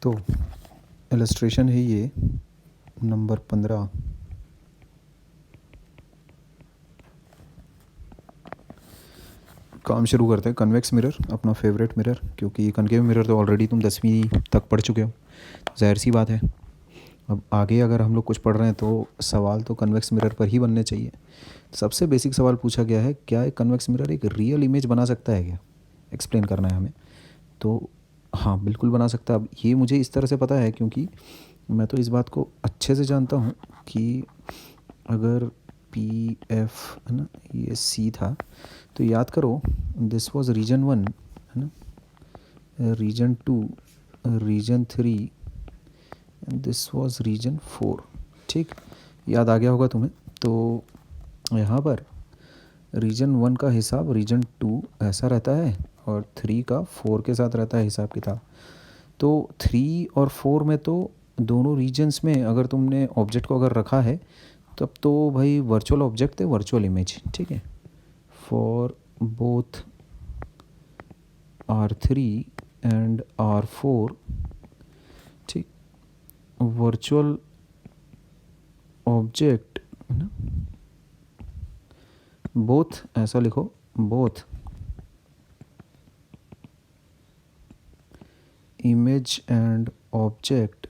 तो इलस्ट्रेशन है ये नंबर 15। काम शुरू करते हैं। कन्वेक्स मिरर अपना फेवरेट मिरर, क्योंकि कनकेव मिरर तो ऑलरेडी तुम 10वीं तक पढ़ चुके हो, ज़ाहिर सी बात है। अब आगे अगर हम लोग कुछ पढ़ रहे हैं तो सवाल तो कन्वेक्स मिरर पर ही बनने चाहिए। सबसे बेसिक सवाल पूछा गया है, क्या एक कन्वेक्स मिरर एक रियल इमेज बना सकता है क्या? एक्सप्लेन करना है हमें। तो हाँ, बिल्कुल बना सकता है। अब ये मुझे इस तरह से पता है क्योंकि मैं तो इस बात को अच्छे से जानता हूँ कि अगर पी एफ है ना, ये सी था, तो याद करो दिस वाज रीजन 1 है ना, reason 2, reason 3, this was reason 4। ठीक, याद आ गया होगा तुम्हें। तो यहाँ पर रीजन 1 का हिसाब रीजन 2 ऐसा रहता है और 3 का 4 के साथ रहता है हिसाब किताब। तो 3 और 4 में तो दोनों रीजन्स में अगर तुमने ऑब्जेक्ट को अगर रखा है तब तो भाई वर्चुअल ऑब्जेक्ट है, वर्चुअल इमेज। ठीक है, for both R3 and R4, ठीक, वर्चुअल ऑब्जेक्ट है ना, बोथ ऐसा लिखो, both image and object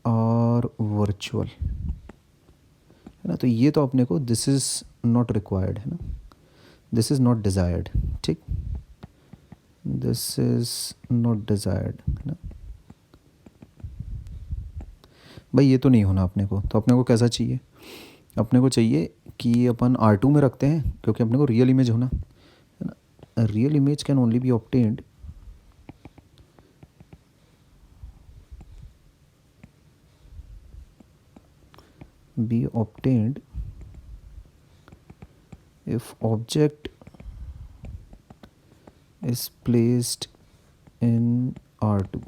are virtual है ना। तो ये तो अपने को दिस इज़ नॉट रिक्वायर्ड है ना, दिस इज़ नॉट डिज़ायर्ड। ठीक, दिस इज़ नॉट डिज़ायर्ड है ना भाई, ये तो नहीं होना अपने को। तो अपने को कैसा चाहिए? अपने को चाहिए कि अपन R2 में रखते हैं, क्योंकि अपने को रियल इमेज होना है ना। Real image can only B obtained if object is placed in R2।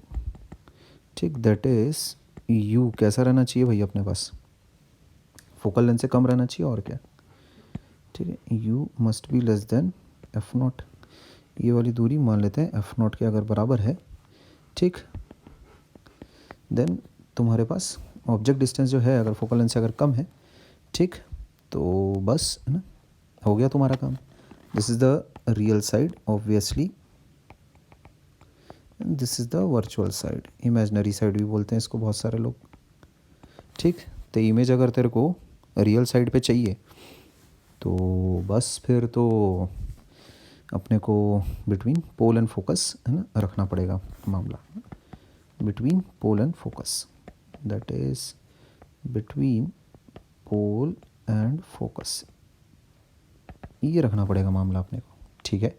ठीक, दैट इज़ U कैसा रहना चाहिए भाई अपने पास? फोकल लेंथ से कम रहना चाहिए, और क्या? ठीक है, U must be less then F0। ये वाली दूरी मान लेते हैं F0 के अगर बराबर है, ठीक, देन तुम्हारे पास ऑब्जेक्ट डिस्टेंस जो है अगर फोकल लेंथ से अगर कम है, ठीक, तो बस है ना, हो गया तुम्हारा काम। This is the real side obviously, this is the virtual side, imaginary side भी बोलते हैं इसको बहुत सारे लोग। ठीक, तो इमेज अगर तेरे को रियल साइड पे चाहिए तो बस फिर तो अपने को बिटवीन पोल एंड फोकस है ना रखना पड़ेगा मामला। Between pole and focus, that is between pole and focus, ये रखना पड़ेगा मामला अपने को। ठीक है,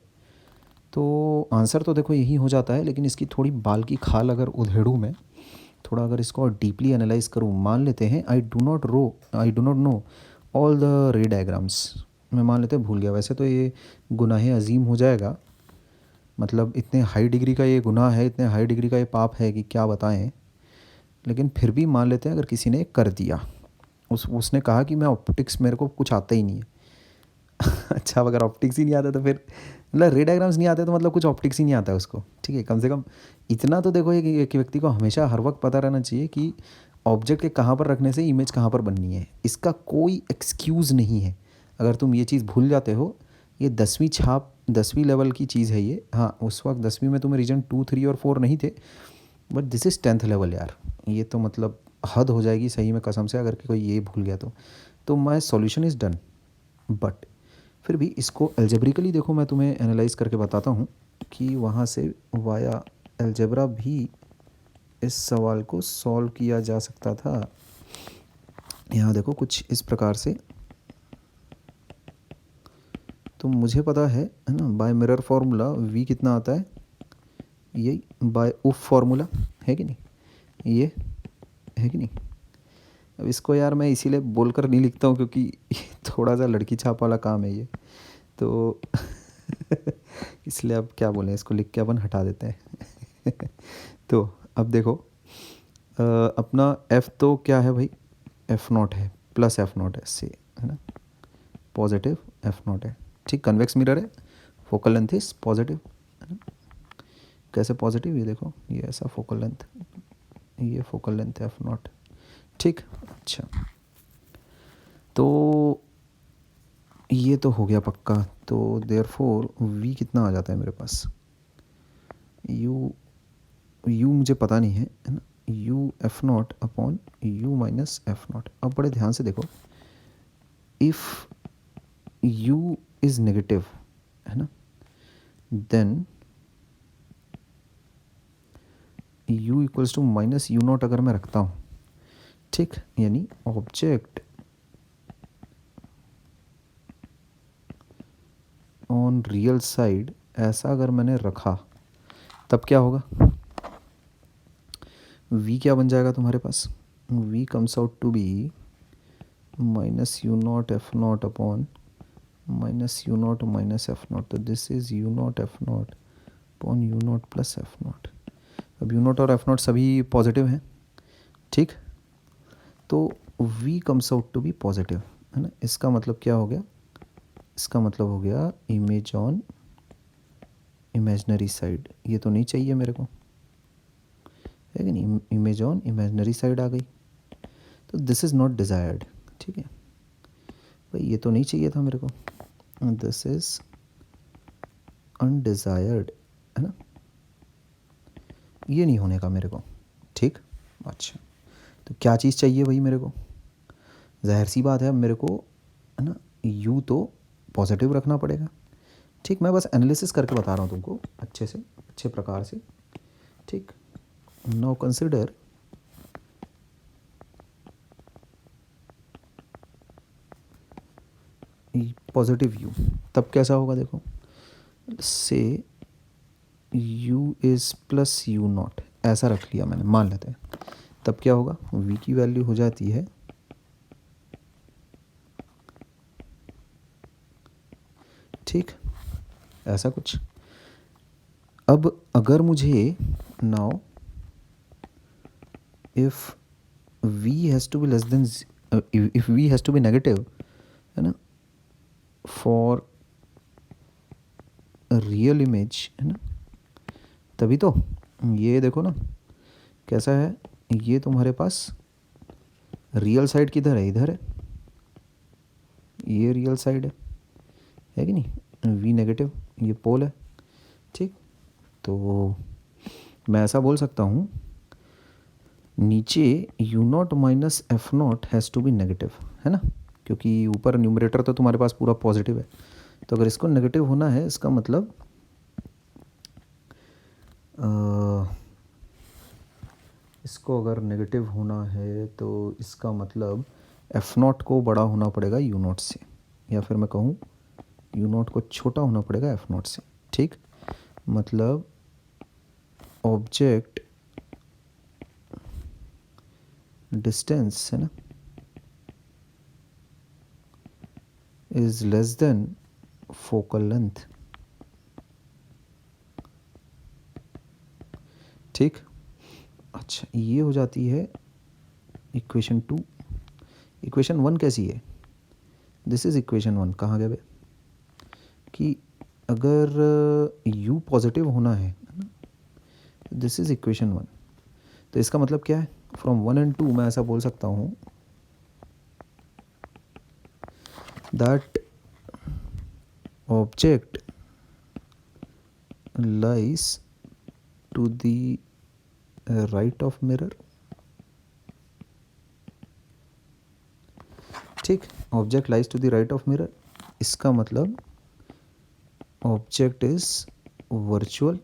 तो आंसर तो देखो यही हो जाता है, लेकिन इसकी थोड़ी बाल की खाल अगर उधेड़ूँ मैं, थोड़ा अगर इसको और डीपली एनालाइज करूँ, मान लेते हैं I do not know all the रे डायग्राम्स। मैं मान लेते हैं भूल गया, वैसे तो ये गुनाह अजीम हो जाएगा, मतलब इतने हाई डिग्री का ये गुनाह है, इतने हाई डिग्री का ये पाप है कि क्या बताएं। लेकिन फिर भी मान लेते हैं अगर किसी ने कर दिया, उसने कहा कि मैं ऑप्टिक्स, मेरे को कुछ आता ही नहीं है। अच्छा, अगर ऑप्टिक्स ही नहीं आता तो फिर मतलब रे डायग्राम्स नहीं आते तो मतलब कुछ ऑप्टिक्स ही नहीं आता है उसको। ठीक है, कम से कम इतना तो देखो एक व्यक्ति को हमेशा हर वक्त पता रहना चाहिए कि ऑब्जेक्ट के कहाँ पर रखने से इमेज कहाँ पर बननी है। इसका कोई एक्सक्यूज़ नहीं है। अगर तुम ये चीज़ भूल जाते हो, ये 10वीं छाप 10वीं लेवल की चीज़ है ये। हाँ, उस वक्त 10वीं में तुम्हें रीजन 2, 3 और 4 नहीं थे, but this is 10th level यार। ये तो मतलब हद हो जाएगी सही में, कसम से, अगर कोई ये भूल गया तो माई सॉल्यूशन इज़ डन। बट फिर भी इसको एल्जेब्रिकली देखो, मैं तुम्हें एनालाइज करके बताता हूँ कि वहाँ से वाया एल्जेब्रा भी इस सवाल को सॉल्व किया जा सकता था। यहाँ देखो कुछ इस प्रकार से, तो मुझे पता है ना, बाय मिरर फार्मूला V कितना आता है, यही बाय उफ फार्मूला है कि नहीं, ये है कि नहीं। अब इसको यार मैं इसीलिए बोलकर नहीं लिखता हूँ क्योंकि थोड़ा सा लड़की छाप वाला काम है ये, तो इसलिए अब क्या बोलें, इसको लिख के अपन हटा देते हैं। तो अब देखो, अपना F तो क्या है भाई, F0 है, प्लस F0 है, से है ना, पॉजिटिव F0 है। ठीक, कन्वेक्स मिरर है, फोकल लेंथ इज पॉजिटिव है ना, कैसे पॉजिटिव, ये देखो ये ऐसा फोकल लेंथ, ये फोकल लेंथ एफ नॉट, ठीक। अच्छा तो ये तो हो गया पक्का। तो देयरफॉर वी कितना आ जाता है मेरे पास, यू मुझे पता नहीं है ना, U F naught upon you minus f naught. अब बड़े ध्यान से देखो, इफ़ यू इज़ नेगेटिव है ना, then u equals to minus u naught अगर मैं रखता हूँ, ठीक, यानी ऑब्जेक्ट ऑन रियल साइड ऐसा अगर मैंने रखा, तब क्या होगा, v क्या बन जाएगा तुम्हारे पास, v comes out to be minus u naught f naught upon minus u naught minus f naught. तो this is u naught f naught upon u naught plus f naught. अब यू नॉट और f naught सभी positive हैं, ठीक। तो v comes out to be positive है ना, इसका मतलब क्या हो गया, इसका मतलब हो गया इमेज ऑन इमेजनरी साइड। ये तो नहीं चाहिए मेरे को, है कि नहीं, इमेज ऑन इमेजनरी साइड आ गई, तो दिस इज़ नॉट डिज़ायर्ड, ठीक है भाई, ये तो नहीं चाहिए था मेरे को, दिस इज़ अनडिज़ायर्ड है ना, ये नहीं होने का मेरे को, ठीक। अच्छा तो क्या चीज़ चाहिए भाई मेरे को, ज़ाहिर सी बात है अब मेरे को है ना, यू तो पॉजिटिव रखना पड़ेगा, ठीक। मैं बस एनालिसिस करके बता रहा हूँ तुमको अच्छे से, अच्छे प्रकार से, ठीक। नाउ कंसिडर पॉजिटिव यू, तब कैसा होगा देखो, से u is plus you not ऐसा रख लिया मैंने, मान लेते हैं, तब क्या होगा, v की वैल्यू हो जाती है ठीक, ऐसा कुछ। अब अगर मुझे now if v has to be less than, if v has to be negative है ना, फॉर रियल इमेज है ना, तभी तो ये देखो ना कैसा है, ये तुम्हारे पास रियल साइड किधर है, इधर है, ये रियल साइड है कि नहीं, v नेगेटिव ये पोल है, ठीक। तो मैं ऐसा बोल सकता हूँ, नीचे u naught minus f naught has to be negative है ना, क्योंकि ऊपर न्यूमरेटर तो तुम्हारे पास पूरा पॉजिटिव है, तो अगर इसको नेगेटिव होना है, इसका मतलब इसको अगर नेगेटिव होना है तो इसका मतलब एफ़ नॉट को बड़ा होना पड़ेगा यू नॉट से, या फिर मैं कहूँ यू नॉट को छोटा होना पड़ेगा एफ़ नॉट से, ठीक। मतलब ऑब्जेक्ट डिस्टेंस है ना is less than focal length, ठीक। अच्छा ये हो जाती है इक्वेशन 2। इक्वेशन 1 कैसी है, दिस इज़ इक्वेशन 1, कहाँ गए बे, कि अगर u पॉजिटिव होना है ना, दिस इज़ इक्वेशन 1। तो इसका मतलब क्या है, फ्रॉम 1 and 2 मैं ऐसा बोल सकता हूँ that object lies to the right of mirror, ठीक। Object lies to the right of mirror, इसका मतलब object is virtual,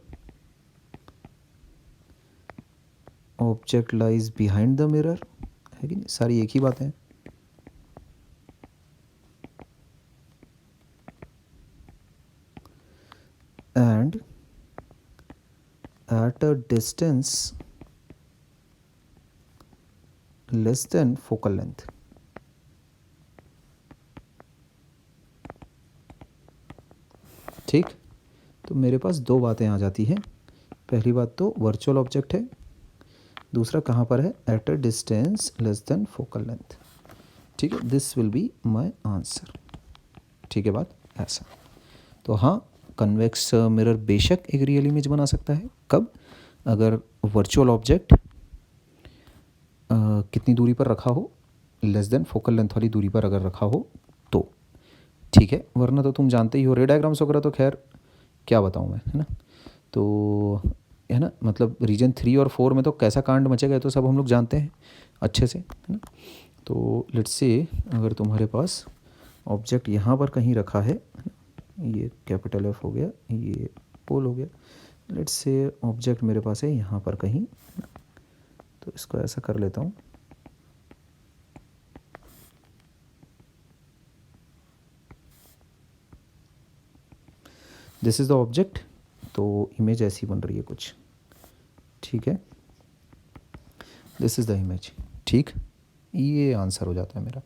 object lies behind the mirror, है कि नहीं, सारी एक ही बात है। And at a distance less than focal length, ठीक। तो मेरे पास दो बातें आ जाती हैं, पहली बात तो वर्चुअल ऑब्जेक्ट है, दूसरा कहाँ पर है, eight a distance less than focal length, ठीक है। This will be my answer, ठीक है बात ऐसा। तो हाँ कन्वेक्स मिरर बेशक एक रियल इमेज बना सकता है। कब? अगर वर्चुअल ऑब्जेक्ट कितनी दूरी पर रखा हो, लेस देन फोकल लेंथ वाली दूरी पर अगर रखा हो तो ठीक है, वरना तो तुम जानते ही हो रे डायग्राम्स वगैरह तो खैर क्या बताऊँ मैं, है ना। तो है ना, मतलब रीजन 3 और 4 में तो कैसा कांड मचेगा तो सब हम लोग जानते हैं अच्छे से, है ना। तो लेट्स से अगर तुम्हारे पास ऑब्जेक्ट यहाँ पर कहीं रखा है, ये कैपिटल एफ हो गया, ये पोल हो गया, लेट्स से ऑब्जेक्ट मेरे पास है यहाँ पर कहीं, तो इसको ऐसा कर लेता हूँ। दिस इज़ द ऑब्जेक्ट, तो इमेज ऐसी बन रही है कुछ, ठीक है। दिस इज़ द इमेज, ठीक, ये आंसर हो जाता है मेरा।